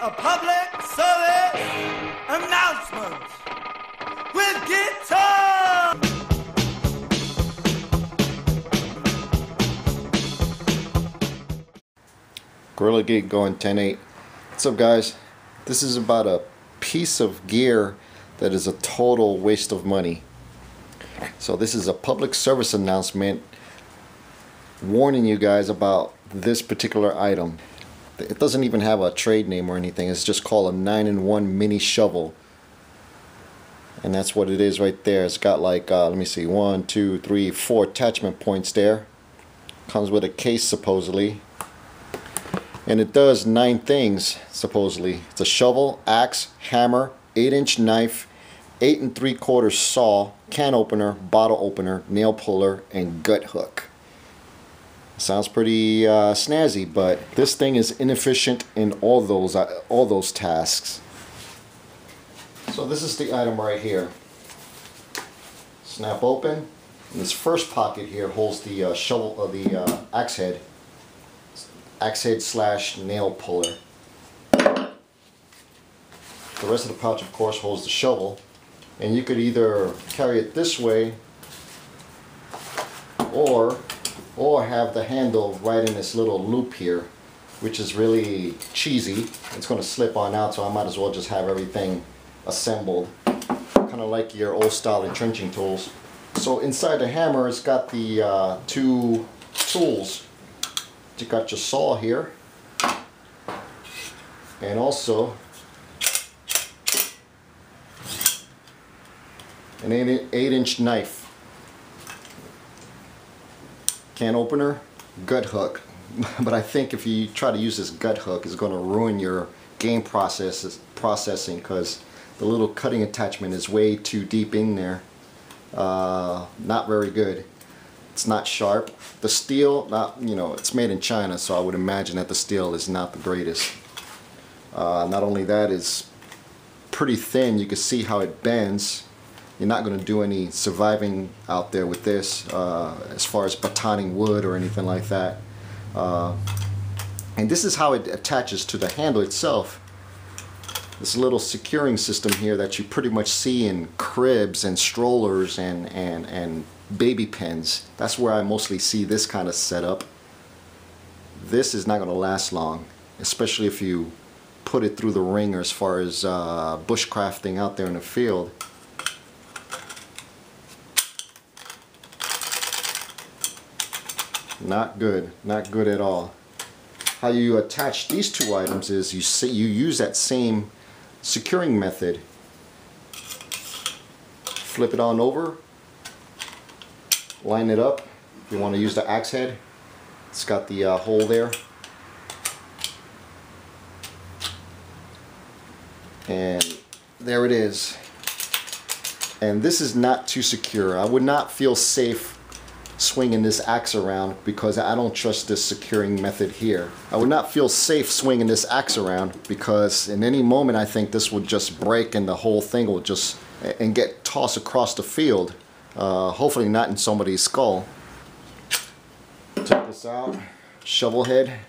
a public service announcement with guitar. Gorilla Geek going 10.8. What's up, guys? This is about a piece of gear that is a total waste of money. So this is a public service announcement warning you guys about this particular item. It doesn't even have a trade name or anything. It's just called a 9-in-1 mini shovel, and that's what it is right there. It's got like let me see, 1, 2, 3, 4 attachment points there. Comes with a case supposedly, and it does 9 things supposedly. It's a shovel, axe, hammer, 8-inch knife, 8 3/4 saw, can opener, bottle opener, nail puller, and gut hook. Sounds pretty snazzy, but this thing is inefficient in all those tasks. So this is the item right here. Snap open, and this first pocket here holds the shovel of the axe head slash nail puller. The rest of the pouch, of course, holds the shovel, and you could either carry it this way or have the handle right in this little loop here, which is really cheesy. It's going to slip on out, so I might as well just have everything assembled, kind of like your old style entrenching tools. So inside the hammer, it's got the 2 tools. You got your saw here, and also an 8-inch knife. Can opener, gut hook. But I think if you try to use this gut hook, it's going to ruin your game processing, because the little cutting attachment is way too deep in there. Not very good. It's not sharp. The steel, it's made in China, so I would imagine that the steel is not the greatest. Not only that, it's pretty thin. You can see how it bends. You're not going to do any surviving out there with this as far as batoning wood or anything like that. And this is how it attaches to the handle itself. This little securing system here that you pretty much see in cribs and strollers and baby pens. That's where I mostly see this kind of setup. This is not going to last long, especially if you put it through the ringer as far as bushcrafting out there in the field. Not good, not good at all. How you attach these 2 items is you use that same securing method. Flip it on over, line it up. If you want to use the axe head, it's got the hole there, and there it is. And this is not too secure. I would not feel safe swinging this axe around, because I don't trust this securing method here. I would not feel safe swinging this axe around, because in any moment I think this would just break and the whole thing will just get tossed across the field. Hopefully not in somebody's skull. Take this out. Shovel head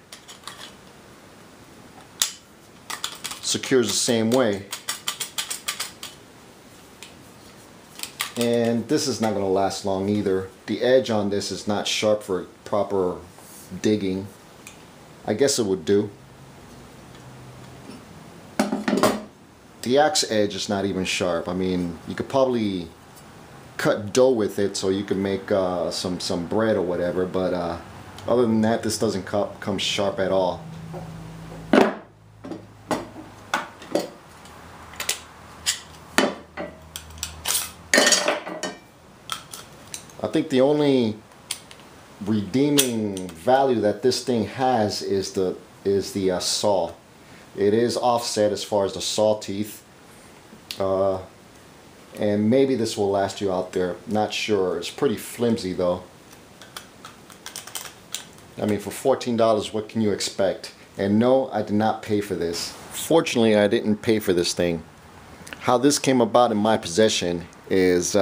secures the same way. And this is not going to last long either. The edge on this is not sharp for proper digging. I guess it would do. The axe edge is not even sharp. I mean, you could probably cut dough with it so you can make some bread or whatever, but other than that, this doesn't come sharp at all. I think the only redeeming value that this thing has is the saw. It is offset as far as the saw teeth, and maybe this will last you out there. Not sure. It's pretty flimsy though. I mean, for $14, what can you expect? And no, I did not pay for this. Fortunately, I didn't pay for this thing. How this came about in my possession is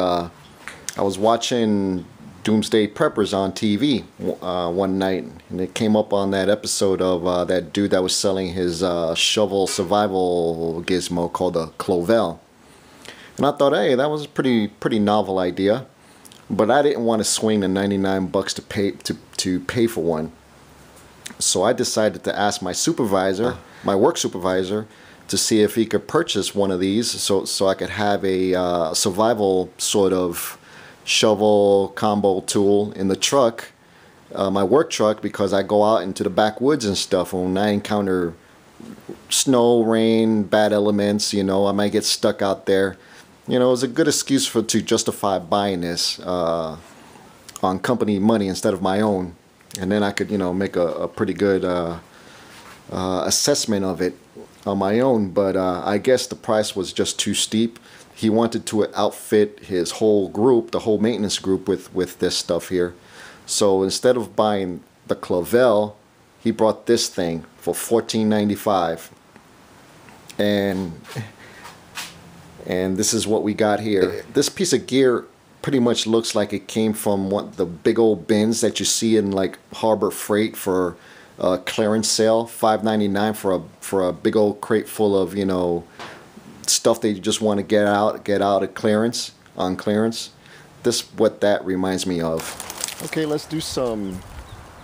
I was watching Doomsday Preppers on TV one night, and it came up on that episode of that dude that was selling his shovel survival gizmo called a Clovell. And I thought, hey, that was a pretty novel idea, but I didn't want to swing the 99 bucks to pay for one. So I decided to ask my supervisor, my work supervisor, to see if he could purchase one of these so I could have a survival sort of shovel combo tool in the truck, my work truck, because I go out into the backwoods and stuff when I encounter snow, rain, bad elements. You know, I might get stuck out there. You know, it's a good excuse to justify buying this on company money instead of my own, and then I could, you know, make a pretty good assessment of it on my own. But I guess the price was just too steep. He wanted to outfit his whole group, the whole maintenance group, with this stuff here. So instead of buying the Clovell, he brought this thing for $14.95. And this is what we got here. This piece of gear pretty much looks like it came from the big old bins that you see in like Harbor Freight for a clearance sale, $5.99 for a big old crate full of, you know, stuff that you just want to get out at clearance, on clearance. This what that reminds me of. Okay, let's do some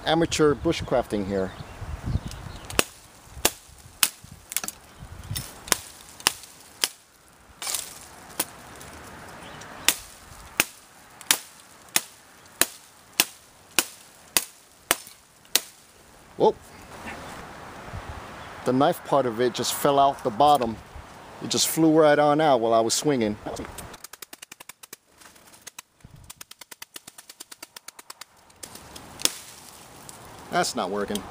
amateur bushcrafting here. Whoa. The knife part of it just fell out the bottom. It just flew right on out while I was swinging. That's not working.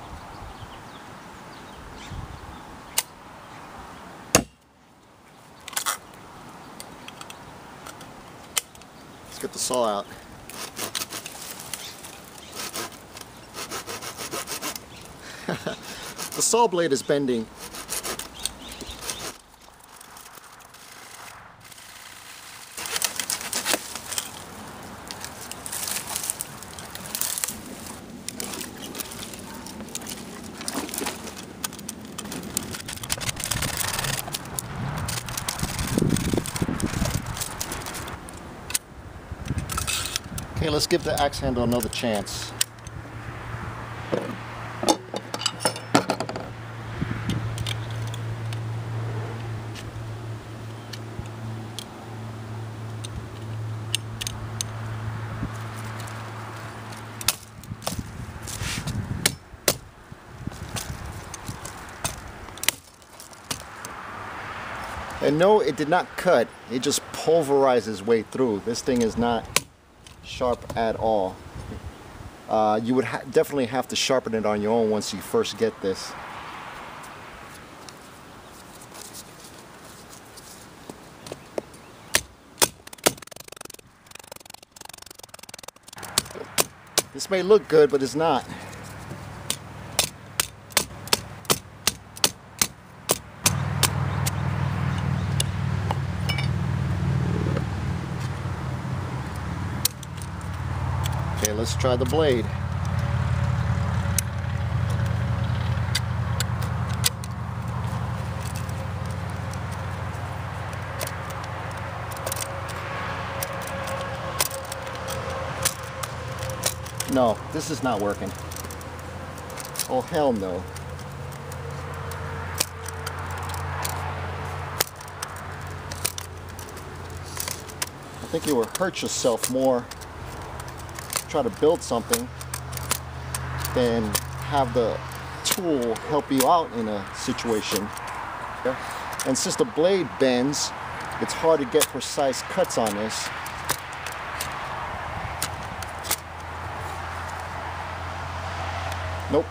Let's get the saw out. The saw blade is bending. Okay, let's give the axe handle another chance. And no, it did not cut. It just pulverized its way through. This thing is not sharp at all. You would definitely have to sharpen it on your own once you first get this. This may look good, but it's not. Okay, let's try the blade. No, this is not working. Oh, hell no. I think you will hurt yourself more try to build something than have the tool help you out in a situation. And since the blade bends, it's hard to get precise cuts on this. Nope.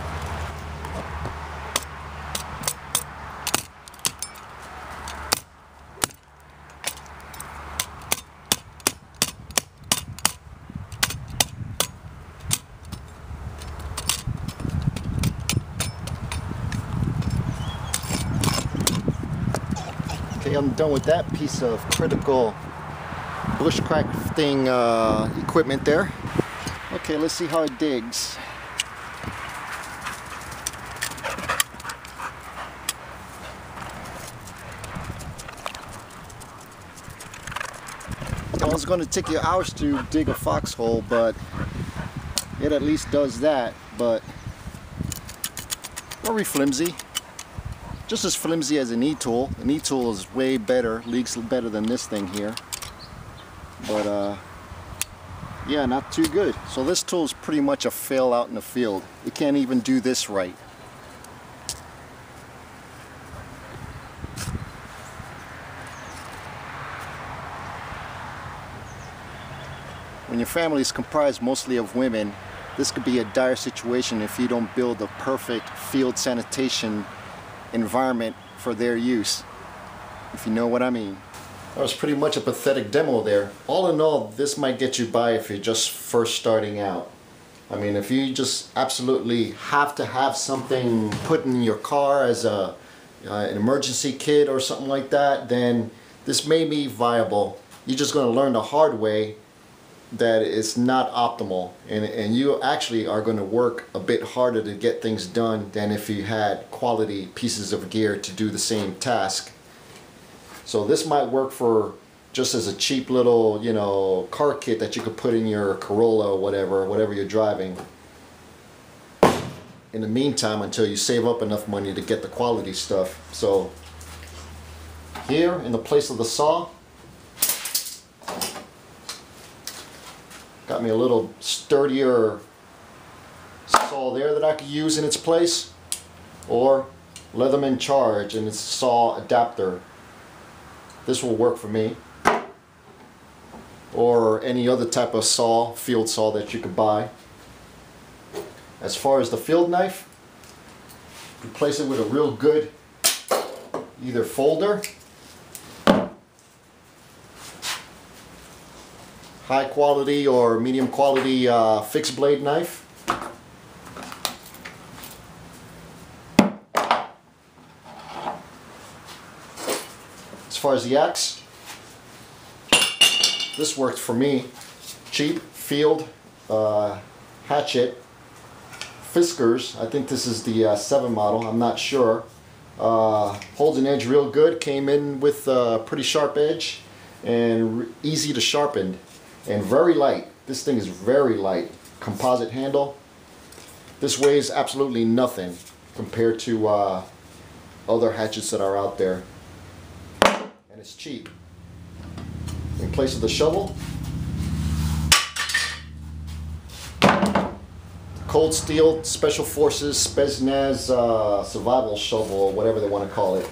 Okay, I'm done with that piece of critical bushcrafting equipment there. Okay, let's see how it digs. I was going to take you hours to dig a foxhole, but it at least does that, but very flimsy. Just as flimsy as an E-tool. An E-tool is way better, leaks better than this thing here. But yeah, not too good. So this tool is pretty much a fail out in the field. It can't even do this right. When your family is comprised mostly of women, this could be a dire situation if you don't build a perfect field sanitation environment for their use, if you know what I mean. That was pretty much a pathetic demo there. All in all, this might get you by if you're just first starting out. I mean, if you just absolutely have to have something put in your car as an emergency kit or something like that, then this may be viable. You're just going to learn the hard way that it's not optimal, and you actually are going to work a bit harder to get things done than if you had quality pieces of gear to do the same task. So this might work for just as a cheap little, you know, car kit that you could put in your Corolla or whatever you're driving. In the meantime, until you save up enough money to get the quality stuff. So here in the place of the saw, got me a little sturdier saw there that I could use in its place, or Leatherman Charge and its saw adapter. This will work for me, or any other type of saw, field saw that you could buy. As far as the field knife, replace it with a real good either folder, high quality or medium quality fixed blade knife. As far as the axe, this worked for me. Cheap field hatchet, Fiskars. I think this is the 7 model, I'm not sure. Holds an edge real good, came in with a pretty sharp edge and easy to sharpen. And very light. This thing is very light. Composite handle. This weighs absolutely nothing compared to other hatchets that are out there. And it's cheap. In place of the shovel, Cold Steel Special Forces Spetsnaz survival shovel, or whatever they want to call it.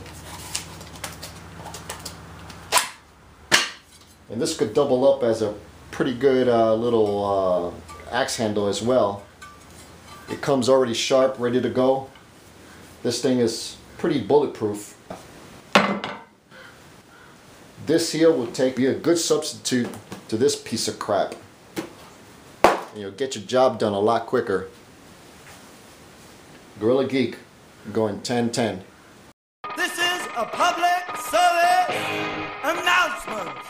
And this could double up as a pretty good little axe handle as well. It comes already sharp, ready to go. This thing is pretty bulletproof. This here will be a good substitute to this piece of crap. And you'll get your job done a lot quicker. Gorilla Geek, going 10-10. This is a public service announcement.